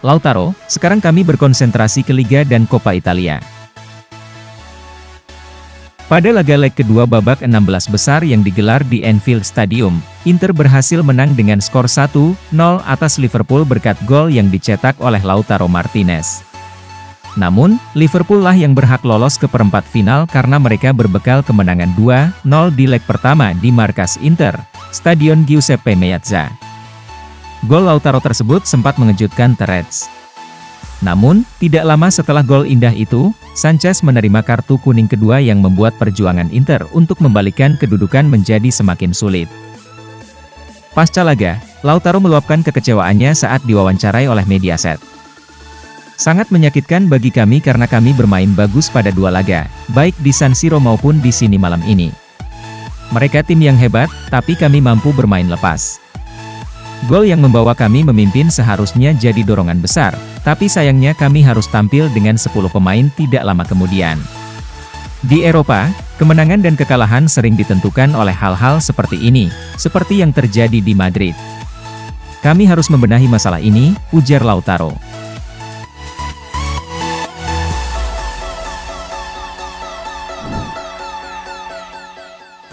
Lautaro, sekarang kami berkonsentrasi ke Liga dan Coppa Italia. Pada laga leg kedua babak 16 besar yang digelar di Anfield Stadium, Inter berhasil menang dengan skor 1-0 atas Liverpool berkat gol yang dicetak oleh Lautaro Martinez. Namun, Liverpool lah yang berhak lolos ke perempat final karena mereka berbekal kemenangan 2-0 di leg pertama di markas Inter, Stadion Giuseppe Meazza. Gol Lautaro tersebut sempat mengejutkan The Reds. Namun, tidak lama setelah gol indah itu, Sanchez menerima kartu kuning kedua yang membuat perjuangan Inter untuk membalikkan kedudukan menjadi semakin sulit. Pasca laga, Lautaro meluapkan kekecewaannya saat diwawancarai oleh Mediaset. Sangat menyakitkan bagi kami karena kami bermain bagus pada dua laga, baik di San Siro maupun di sini malam ini. Mereka tim yang hebat, tapi kami mampu bermain lepas. Gol yang membawa kami memimpin seharusnya jadi dorongan besar, tapi sayangnya kami harus tampil dengan 10 pemain tidak lama kemudian. Di Eropa, kemenangan dan kekalahan sering ditentukan oleh hal-hal seperti ini, seperti yang terjadi di Madrid. Kami harus membenahi masalah ini, ujar Lautaro.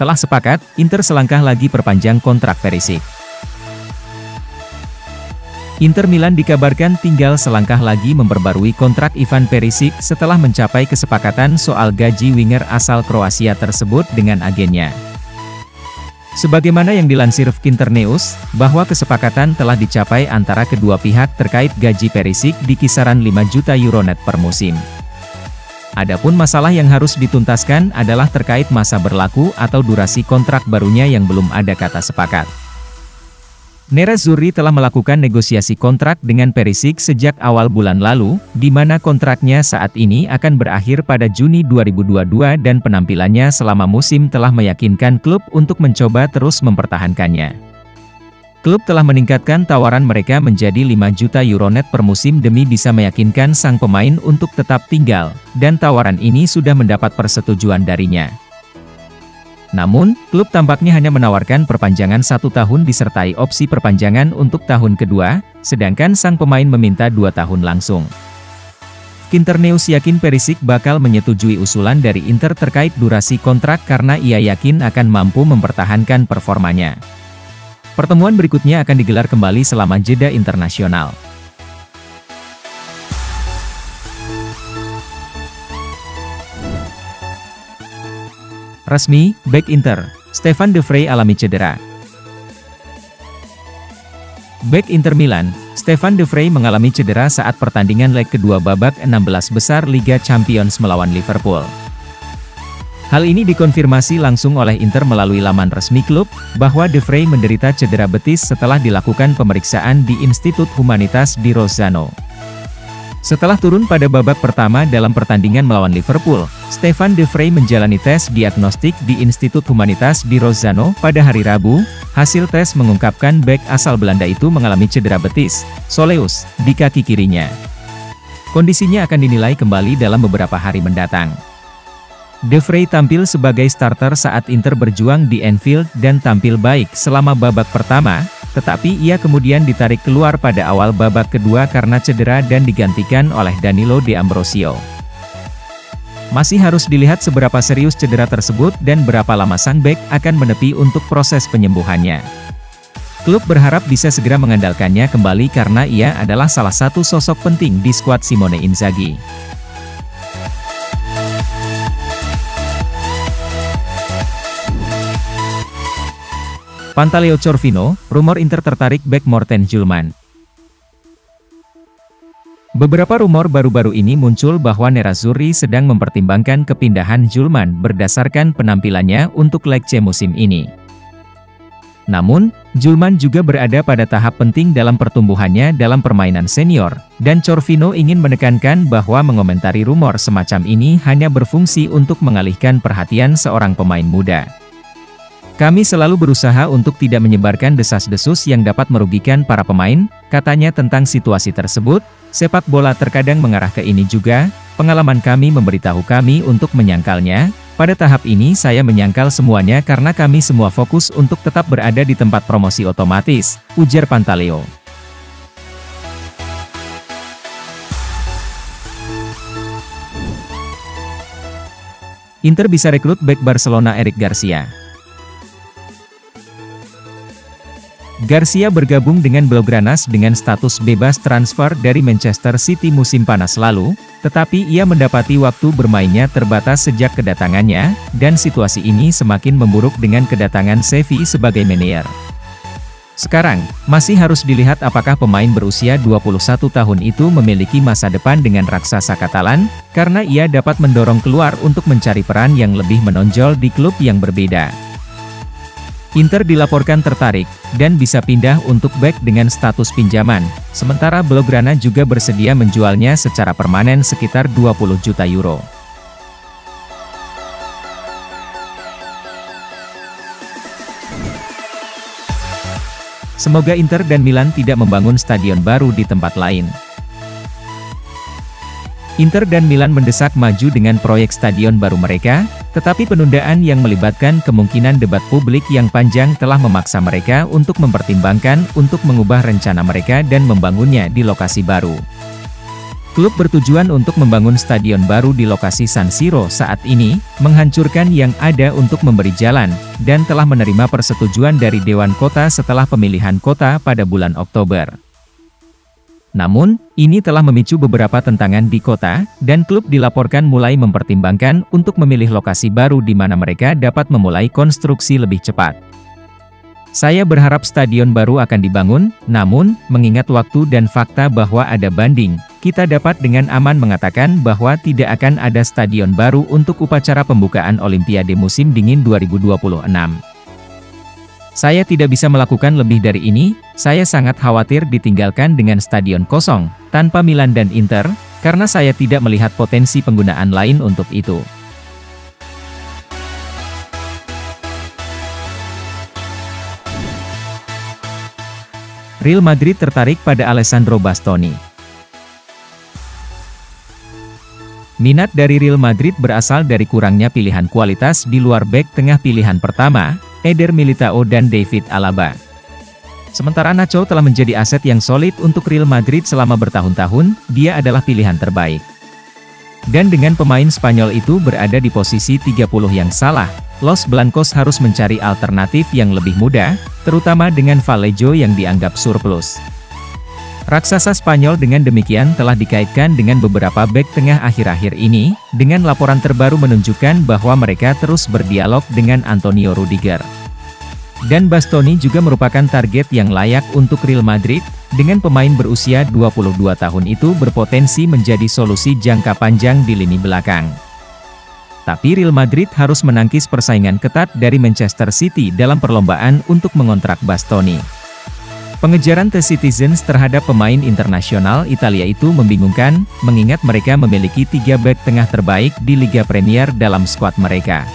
Telah sepakat, Inter selangkah lagi perpanjang kontrak Perisic. Inter Milan dikabarkan tinggal selangkah lagi memperbarui kontrak Ivan Perisic setelah mencapai kesepakatan soal gaji winger asal Kroasia tersebut dengan agennya. Sebagaimana yang dilansir Internews, bahwa kesepakatan telah dicapai antara kedua pihak terkait gaji Perisic di kisaran 5 juta euro net per musim. Adapun masalah yang harus dituntaskan adalah terkait masa berlaku atau durasi kontrak barunya yang belum ada kata sepakat. Nerazzurri telah melakukan negosiasi kontrak dengan Perisic sejak awal bulan lalu, di mana kontraknya saat ini akan berakhir pada Juni 2022 dan penampilannya selama musim telah meyakinkan klub untuk mencoba terus mempertahankannya. Klub telah meningkatkan tawaran mereka menjadi 5 juta euro net per musim demi bisa meyakinkan sang pemain untuk tetap tinggal, dan tawaran ini sudah mendapat persetujuan darinya. Namun, klub tampaknya hanya menawarkan perpanjangan 1 tahun disertai opsi perpanjangan untuk tahun kedua, sedangkan sang pemain meminta 2 tahun langsung. Internews yakin Perisic bakal menyetujui usulan dari Inter terkait durasi kontrak karena ia yakin akan mampu mempertahankan performanya. Pertemuan berikutnya akan digelar kembali selama jeda internasional. Resmi, bek Inter, Stefan De Vrij alami cedera. Bek Inter Milan, Stefan De Vrij mengalami cedera saat pertandingan leg kedua babak 16 besar Liga Champions melawan Liverpool. Hal ini dikonfirmasi langsung oleh Inter melalui laman resmi klub, bahwa De Vrij menderita cedera betis setelah dilakukan pemeriksaan di Institut Humanitas di Rozzano. Setelah turun pada babak pertama dalam pertandingan melawan Liverpool, Stefan De Vrij menjalani tes diagnostik di Institut Humanitas di Rozzano pada hari Rabu. Hasil tes mengungkapkan bek asal Belanda itu mengalami cedera betis, soleus, di kaki kirinya. Kondisinya akan dinilai kembali dalam beberapa hari mendatang. De Vrij tampil sebagai starter saat Inter berjuang di Anfield dan tampil baik selama babak pertama, tetapi ia kemudian ditarik keluar pada awal babak kedua karena cedera dan digantikan oleh Danilo D'Ambrosio. Masih harus dilihat seberapa serius cedera tersebut dan berapa lama sang bek akan menepi untuk proses penyembuhannya. Klub berharap bisa segera mengandalkannya kembali karena ia adalah salah satu sosok penting di skuad Simone Inzaghi. Pantaleo Corvino, rumor Inter tertarik bek Morten Hjulmand. Beberapa rumor baru-baru ini muncul bahwa Nerazzurri sedang mempertimbangkan kepindahan Hjulmand berdasarkan penampilannya untuk leg C musim ini. Namun, Hjulmand juga berada pada tahap penting dalam pertumbuhannya dalam permainan senior, dan Corvino ingin menekankan bahwa mengomentari rumor semacam ini hanya berfungsi untuk mengalihkan perhatian seorang pemain muda. Kami selalu berusaha untuk tidak menyebarkan desas-desus yang dapat merugikan para pemain, katanya tentang situasi tersebut. Sepak bola terkadang mengarah ke ini juga, pengalaman kami memberitahu kami untuk menyangkalnya. Pada tahap ini saya menyangkal semuanya karena kami semua fokus untuk tetap berada di tempat promosi otomatis, ujar Pantaleo. Inter bisa rekrut bek Barcelona Eric Garcia. Garcia bergabung dengan Blaugranas dengan status bebas transfer dari Manchester City musim panas lalu, tetapi ia mendapati waktu bermainnya terbatas sejak kedatangannya, dan situasi ini semakin memburuk dengan kedatangan Xavi sebagai manajer. Sekarang, masih harus dilihat apakah pemain berusia 21 tahun itu memiliki masa depan dengan raksasa Katalan, karena ia dapat mendorong keluar untuk mencari peran yang lebih menonjol di klub yang berbeda. Inter dilaporkan tertarik, dan bisa pindah untuk bek dengan status pinjaman, sementara Blaugrana juga bersedia menjualnya secara permanen sekitar 20 juta euro. Semoga Inter dan Milan tidak membangun stadion baru di tempat lain. Inter dan Milan mendesak maju dengan proyek stadion baru mereka, tetapi penundaan yang melibatkan kemungkinan debat publik yang panjang telah memaksa mereka untuk mempertimbangkan untuk mengubah rencana mereka dan membangunnya di lokasi baru. Klub bertujuan untuk membangun stadion baru di lokasi San Siro saat ini, menghancurkan yang ada untuk memberi jalan, dan telah menerima persetujuan dari Dewan Kota setelah pemilihan kota pada bulan Oktober. Namun, ini telah memicu beberapa tentangan di kota, dan klub dilaporkan mulai mempertimbangkan untuk memilih lokasi baru di mana mereka dapat memulai konstruksi lebih cepat. Saya berharap stadion baru akan dibangun, namun, mengingat waktu dan fakta bahwa ada banding, kita dapat dengan aman mengatakan bahwa tidak akan ada stadion baru untuk upacara pembukaan Olimpiade musim dingin 2026. Saya tidak bisa melakukan lebih dari ini, saya sangat khawatir ditinggalkan dengan stadion kosong, tanpa Milan dan Inter, karena saya tidak melihat potensi penggunaan lain untuk itu. Real Madrid tertarik pada Alessandro Bastoni. Minat dari Real Madrid berasal dari kurangnya pilihan kualitas di luar bek tengah pilihan pertama, Eder Militao dan David Alaba. Sementara Nacho telah menjadi aset yang solid untuk Real Madrid selama bertahun-tahun, dia adalah pilihan terbaik. Dan dengan pemain Spanyol itu berada di posisi 30 yang salah, Los Blancos harus mencari alternatif yang lebih mudah, terutama dengan Vallejo yang dianggap surplus. Raksasa Spanyol dengan demikian telah dikaitkan dengan beberapa bek tengah akhir-akhir ini, dengan laporan terbaru menunjukkan bahwa mereka terus berdialog dengan Antonio Rudiger. Dan Bastoni juga merupakan target yang layak untuk Real Madrid, dengan pemain berusia 22 tahun itu berpotensi menjadi solusi jangka panjang di lini belakang. Tapi Real Madrid harus menangkis persaingan ketat dari Manchester City dalam perlombaan untuk mengontrak Bastoni. Pengejaran The Citizens terhadap pemain internasional Italia itu membingungkan, mengingat mereka memiliki 3 bek tengah terbaik di Liga Premier dalam skuad mereka.